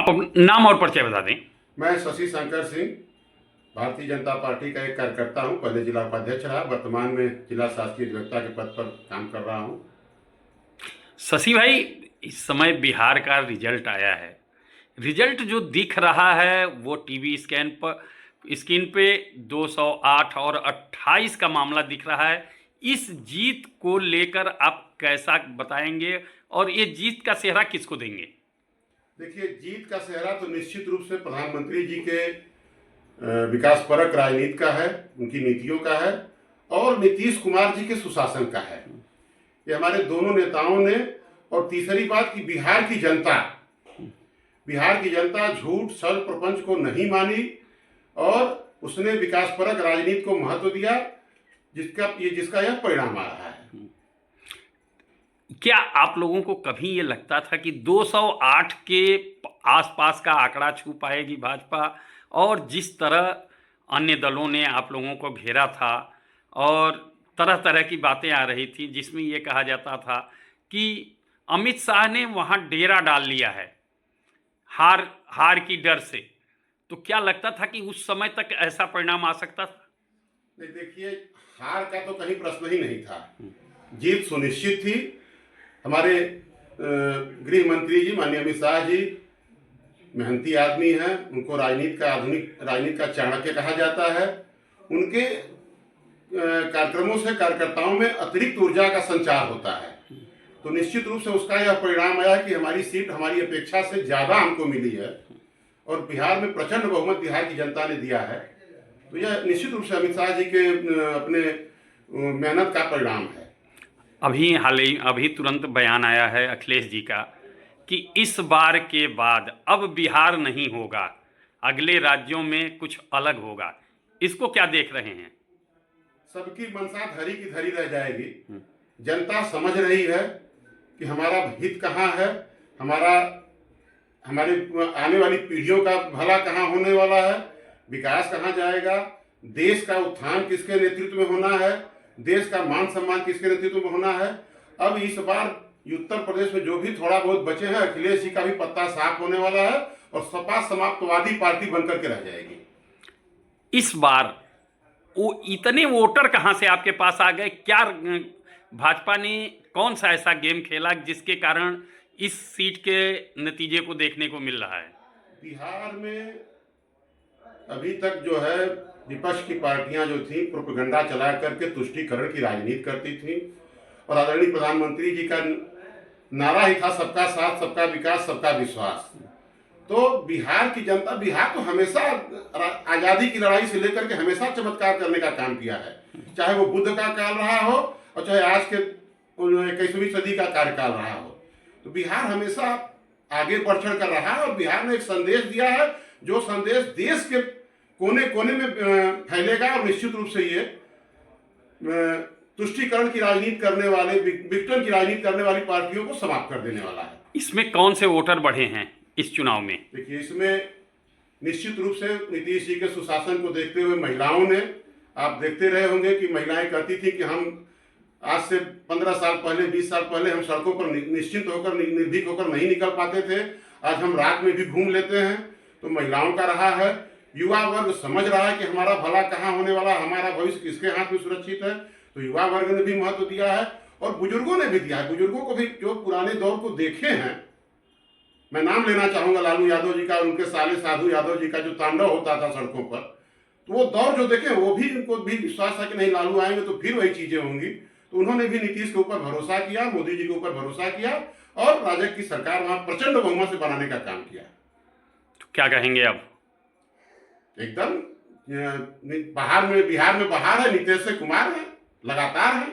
आप नाम और परिचय बता दें। मैं शशि शंकर सिंह, भारतीय जनता पार्टी का एक कार्यकर्ता हूं। पहले जिला उपाध्यक्ष रहा, वर्तमान में जिला शासकीय अधिवक्ता के पद पर काम कर रहा हूं। शशि भाई, इस समय बिहार का रिजल्ट आया है। रिजल्ट जो दिख रहा है वो टीवी स्क्रीन पे 208 और 28 का मामला दिख रहा है। इस जीत को लेकर आप कैसा बताएंगे और ये जीत का सेहरा किसको देंगे? देखिए, जीत का सेहरा तो निश्चित रूप से प्रधानमंत्री जी के विकासपरक राजनीति का है, उनकी नीतियों का है, और नीतीश कुमार जी के सुशासन का है। ये हमारे दोनों नेताओं ने, और तीसरी बात कि बिहार की जनता झूठ छल प्रपंच को नहीं मानी और उसने विकासपरक राजनीति को महत्व दिया, जिसका यह परिणाम आ रहा है। क्या आप लोगों को कभी ये लगता था कि 208 के आसपास का आंकड़ा छू पाएगी भाजपा? और जिस तरह अन्य दलों ने आप लोगों को घेरा था और तरह तरह की बातें आ रही थी, जिसमें ये कहा जाता था कि अमित शाह ने वहाँ डेरा डाल लिया है हार की डर से, तो क्या लगता था कि उस समय तक ऐसा परिणाम आ सकता था? नहीं, देखिए, हार का तो कहीं प्रश्न ही नहीं था। जीत सुनिश्चित थी। हमारे गृह मंत्री जी माननीय अमित शाह जी मेहनती आदमी हैं, उनको आधुनिक राजनीति का चाणक्य कहा जाता है। उनके कार्यक्रमों से कार्यकर्ताओं में अतिरिक्त ऊर्जा का संचार होता है, तो निश्चित रूप से उसका यह परिणाम आया कि हमारी सीट हमारी अपेक्षा से ज्यादा हमको मिली है और बिहार में प्रचंड बहुमत बिहार की जनता ने दिया है। तो यह निश्चित रूप से अमित शाह जी के अपने मेहनत का परिणाम है। अभी तुरंत बयान आया है अखिलेश जी का कि इस बार के बाद अब बिहार नहीं होगा, अगले राज्यों में कुछ अलग होगा। इसको क्या देख रहे हैं? सबकी मनसा धरी की धरी रह जाएगी। जनता समझ रही है कि हमारा हित कहाँ है, हमारे आने वाली पीढ़ियों का भला कहाँ होने वाला है, विकास कहाँ जाएगा, देश का उत्थान किसके नेतृत्व में होना है, देश का मान सम्मान किसके नेतृत्व में होना है। अब इस बार उत्तर प्रदेश में जो भी थोड़ा बहुत बचे हैं, अखिलेश जी का भी पत्ता साफ होने वाला है और सपा समाप्तवादी पार्टी बनकर के रह जाएगी। इस बार वो इतने वोटर कहां से आपके पास आ गए? क्या भाजपा ने कौन सा ऐसा गेम खेला जिसके कारण इस सीट के नतीजे को देखने को मिल रहा है? बिहार में अभी तक जो है विपक्ष की पार्टियां जो थी प्रोपेगेंडा चला करके तुष्टीकरण की राजनीति करती थी और आदरणीय प्रधानमंत्री जी का नारा ही था सबका साथ, सबका विकास, सबका विश्वास। तो बिहार की जनता, बिहार तो हमेशा आजादी की लड़ाई से लेकर के हमेशा चमत्कार करने का काम किया है, चाहे वो बुद्ध का काल रहा हो और चाहे आज के 21वीं सदी का कार्यकाल रहा हो। तो बिहार हमेशा आगे बढ़ चढ़ कर रहा है और बिहार ने एक संदेश दिया है, जो संदेश देश के कोने कोने में फैलेगा और निश्चित रूप से ये तुष्टीकरण की राजनीति करने वाले, विघटन की राजनीति करने वाली पार्टियों को समाप्त कर देने वाला है। इसमें कौन से वोटर बढ़े हैं इस चुनाव में? देखिए, इसमें निश्चित रूप से नीतीश जी के सुशासन को देखते हुए महिलाओं ने, आप देखते रहे होंगे कि महिलाएं कहती थी कि हम आज से 15 साल पहले, 20 साल पहले हम सड़कों पर निश्चिंत होकर, निर्भीक होकर नहीं निकल पाते थे, आज हम रात में भी घूम लेते हैं। तो महिलाओं का रहा है। युवा वर्ग समझ रहा है कि हमारा भला कहाँ होने वाला, हमारा भविष्य किसके हाथ में सुरक्षित है, तो युवा वर्ग ने भी महत्व दिया है और बुजुर्गों ने भी दिया है। बुजुर्गों को भी, जो पुराने दौर को देखे हैं, मैं नाम लेना चाहूंगा लालू यादव जी का, उनके साले साधु यादव जी का जो तांडव होता था सड़कों पर, तो वो दौर जो देखे वो भी, उनको भी विश्वास था कि नहीं, लालू आएंगे तो फिर वही चीजें होंगी। तो उन्होंने भी नीतीश के ऊपर भरोसा किया, मोदी जी के ऊपर भरोसा किया और राजग की सरकार वहां प्रचंड बहुमत से बनाने का काम किया। तो क्या कहेंगे अब? एकदम बिहार में बहार है, नीतीश कुमार है, लगातार है।